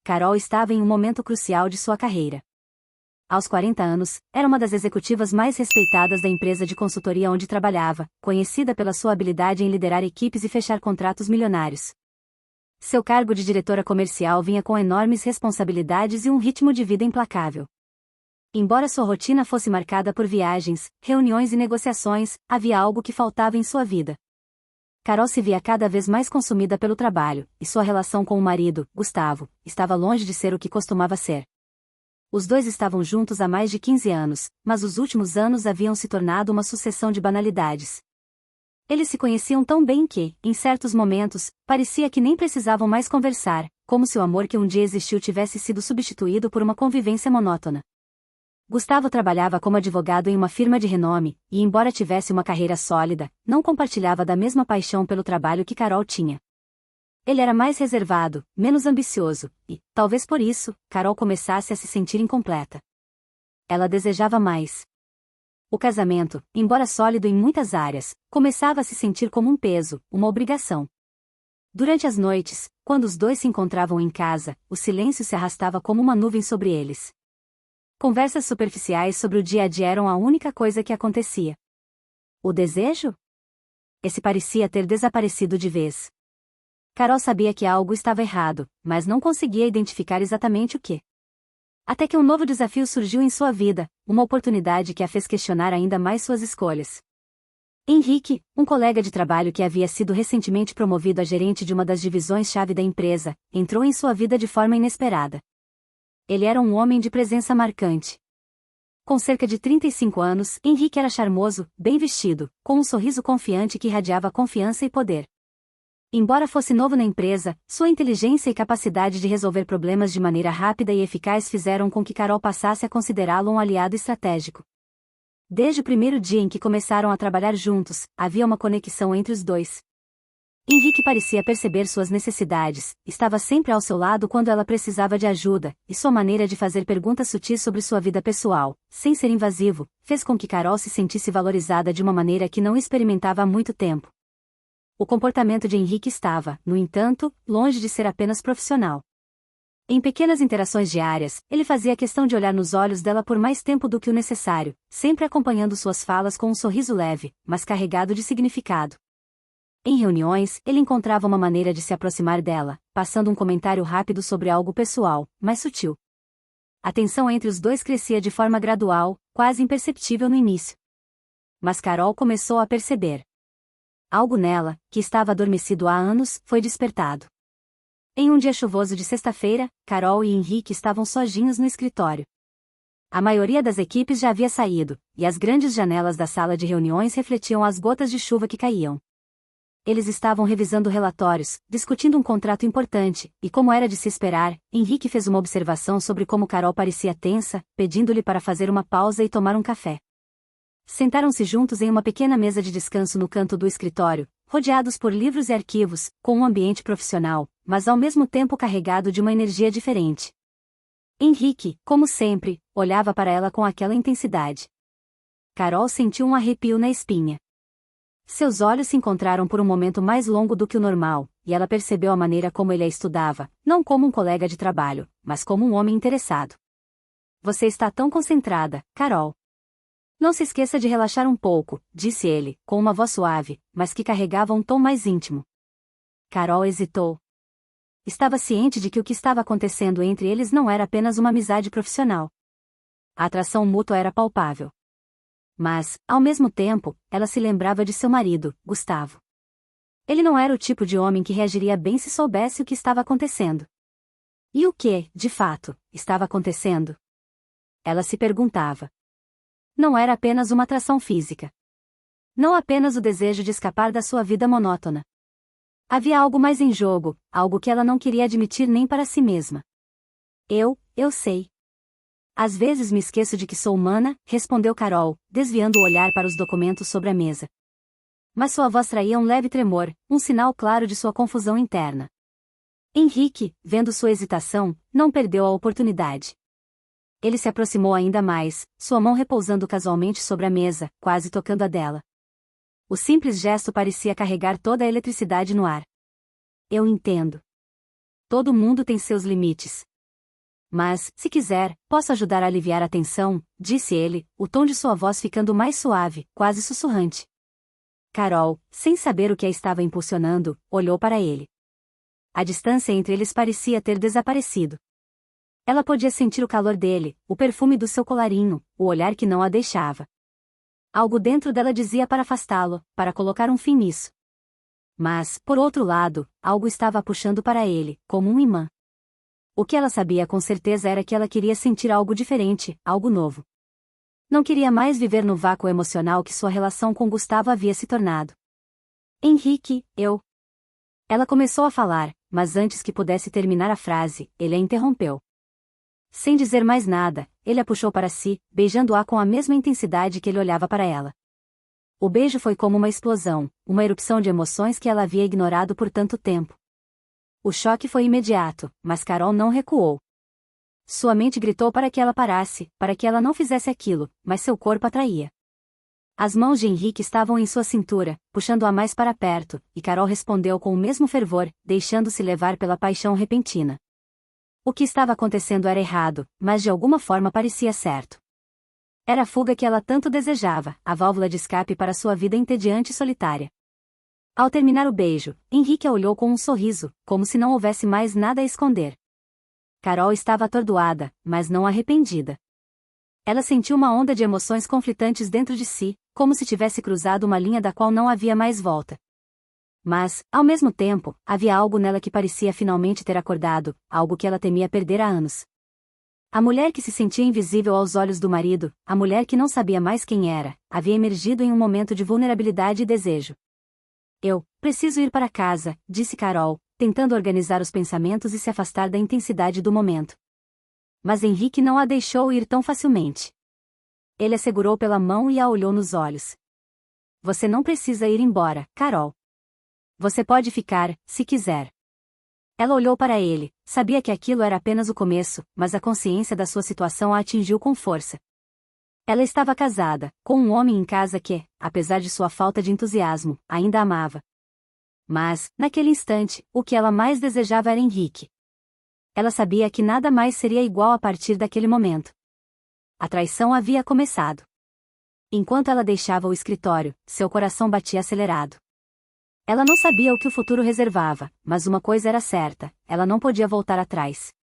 Carol estava em um momento crucial de sua carreira. Aos 40 anos, era uma das executivas mais respeitadas da empresa de consultoria onde trabalhava, conhecida pela sua habilidade em liderar equipes e fechar contratos milionários. Seu cargo de diretora comercial vinha com enormes responsabilidades e um ritmo de vida implacável. Embora sua rotina fosse marcada por viagens, reuniões e negociações, havia algo que faltava em sua vida. Carol se via cada vez mais consumida pelo trabalho, e sua relação com o marido, Gustavo, estava longe de ser o que costumava ser. Os dois estavam juntos há mais de 15 anos, mas os últimos anos haviam se tornado uma sucessão de banalidades. Eles se conheciam tão bem que, em certos momentos, parecia que nem precisavam mais conversar, como se o amor que um dia existiu tivesse sido substituído por uma convivência monótona. Gustavo trabalhava como advogado em uma firma de renome, e embora tivesse uma carreira sólida, não compartilhava da mesma paixão pelo trabalho que Carol tinha. Ele era mais reservado, menos ambicioso, e, talvez por isso, Carol começasse a se sentir incompleta. Ela desejava mais. O casamento, embora sólido em muitas áreas, começava a se sentir como um peso, uma obrigação. Durante as noites, quando os dois se encontravam em casa, o silêncio se arrastava como uma nuvem sobre eles. Conversas superficiais sobre o dia a dia eram a única coisa que acontecia. O desejo? Esse parecia ter desaparecido de vez. Carol sabia que algo estava errado, mas não conseguia identificar exatamente o que. Até que um novo desafio surgiu em sua vida, uma oportunidade que a fez questionar ainda mais suas escolhas. Henrique, um colega de trabalho que havia sido recentemente promovido a gerente de uma das divisões-chave da empresa, entrou em sua vida de forma inesperada. Ele era um homem de presença marcante. Com cerca de 35 anos, Henrique era charmoso, bem vestido, com um sorriso confiante que irradiava confiança e poder. Embora fosse novo na empresa, sua inteligência e capacidade de resolver problemas de maneira rápida e eficaz fizeram com que Carol passasse a considerá-lo um aliado estratégico. Desde o primeiro dia em que começaram a trabalhar juntos, havia uma conexão entre os dois. Henrique parecia perceber suas necessidades, estava sempre ao seu lado quando ela precisava de ajuda, e sua maneira de fazer perguntas sutis sobre sua vida pessoal, sem ser invasivo, fez com que Carol se sentisse valorizada de uma maneira que não experimentava há muito tempo. O comportamento de Henrique estava, no entanto, longe de ser apenas profissional. Em pequenas interações diárias, ele fazia questão de olhar nos olhos dela por mais tempo do que o necessário, sempre acompanhando suas falas com um sorriso leve, mas carregado de significado. Em reuniões, ele encontrava uma maneira de se aproximar dela, passando um comentário rápido sobre algo pessoal, mas sutil. A tensão entre os dois crescia de forma gradual, quase imperceptível no início. Mas Carol começou a perceber. Algo nela, que estava adormecido há anos, foi despertado. Em um dia chuvoso de sexta-feira, Carol e Henrique estavam sozinhos no escritório. A maioria das equipes já havia saído, e as grandes janelas da sala de reuniões refletiam as gotas de chuva que caíam. Eles estavam revisando relatórios, discutindo um contrato importante, e como era de se esperar, Henrique fez uma observação sobre como Carol parecia tensa, pedindo-lhe para fazer uma pausa e tomar um café. Sentaram-se juntos em uma pequena mesa de descanso no canto do escritório, rodeados por livros e arquivos, com um ambiente profissional, mas ao mesmo tempo carregado de uma energia diferente. Henrique, como sempre, olhava para ela com aquela intensidade. Carol sentiu um arrepio na espinha. Seus olhos se encontraram por um momento mais longo do que o normal, e ela percebeu a maneira como ele a estudava, não como um colega de trabalho, mas como um homem interessado. Você está tão concentrada, Carol. Não se esqueça de relaxar um pouco, disse ele, com uma voz suave, mas que carregava um tom mais íntimo. Carol hesitou. Estava ciente de que o que estava acontecendo entre eles não era apenas uma amizade profissional. A atração mútua era palpável. Mas, ao mesmo tempo, ela se lembrava de seu marido, Gustavo. Ele não era o tipo de homem que reagiria bem se soubesse o que estava acontecendo. E o que, de fato, estava acontecendo? Ela se perguntava. Não era apenas uma atração física. Não apenas o desejo de escapar da sua vida monótona. Havia algo mais em jogo, algo que ela não queria admitir nem para si mesma. Eu sei. Às vezes me esqueço de que sou humana, respondeu Carol, desviando o olhar para os documentos sobre a mesa. Mas sua voz traía um leve tremor, um sinal claro de sua confusão interna. Henrique, vendo sua hesitação, não perdeu a oportunidade. Ele se aproximou ainda mais, sua mão repousando casualmente sobre a mesa, quase tocando a dela. O simples gesto parecia carregar toda a eletricidade no ar. Eu entendo. Todo mundo tem seus limites. Mas, se quiser, posso ajudar a aliviar a tensão, disse ele, o tom de sua voz ficando mais suave, quase sussurrante. Carol, sem saber o que a estava impulsionando, olhou para ele. A distância entre eles parecia ter desaparecido. Ela podia sentir o calor dele, o perfume do seu colarinho, o olhar que não a deixava. Algo dentro dela dizia para afastá-lo, para colocar um fim nisso. Mas, por outro lado, algo estava a puxando para ele, como um imã. O que ela sabia com certeza era que ela queria sentir algo diferente, algo novo. Não queria mais viver no vácuo emocional que sua relação com Gustavo havia se tornado. Henrique, eu... Ela começou a falar, mas antes que pudesse terminar a frase, ele a interrompeu. Sem dizer mais nada, ele a puxou para si, beijando-a com a mesma intensidade que ele olhava para ela. O beijo foi como uma explosão, uma erupção de emoções que ela havia ignorado por tanto tempo. O choque foi imediato, mas Carol não recuou. Sua mente gritou para que ela parasse, para que ela não fizesse aquilo, mas seu corpo atraía. As mãos de Henrique estavam em sua cintura, puxando-a mais para perto, e Carol respondeu com o mesmo fervor, deixando-se levar pela paixão repentina. O que estava acontecendo era errado, mas de alguma forma parecia certo. Era a fuga que ela tanto desejava, a válvula de escape para sua vida entediante e solitária. Ao terminar o beijo, Henrique a olhou com um sorriso, como se não houvesse mais nada a esconder. Carol estava atordoada, mas não arrependida. Ela sentiu uma onda de emoções conflitantes dentro de si, como se tivesse cruzado uma linha da qual não havia mais volta. Mas, ao mesmo tempo, havia algo nela que parecia finalmente ter acordado, algo que ela temia perder há anos. A mulher que se sentia invisível aos olhos do marido, a mulher que não sabia mais quem era, havia emergido em um momento de vulnerabilidade e desejo. Eu preciso ir para casa, disse Carol, tentando organizar os pensamentos e se afastar da intensidade do momento. Mas Henrique não a deixou ir tão facilmente. Ele a segurou pela mão e a olhou nos olhos. Você não precisa ir embora, Carol. Você pode ficar, se quiser. Ela olhou para ele, sabia que aquilo era apenas o começo, mas a consciência da sua situação a atingiu com força. Ela estava casada, com um homem em casa que, apesar de sua falta de entusiasmo, ainda amava. Mas, naquele instante, o que ela mais desejava era Henrique. Ela sabia que nada mais seria igual a partir daquele momento. A traição havia começado. Enquanto ela deixava o escritório, seu coração batia acelerado. Ela não sabia o que o futuro reservava, mas uma coisa era certa, ela não podia voltar atrás.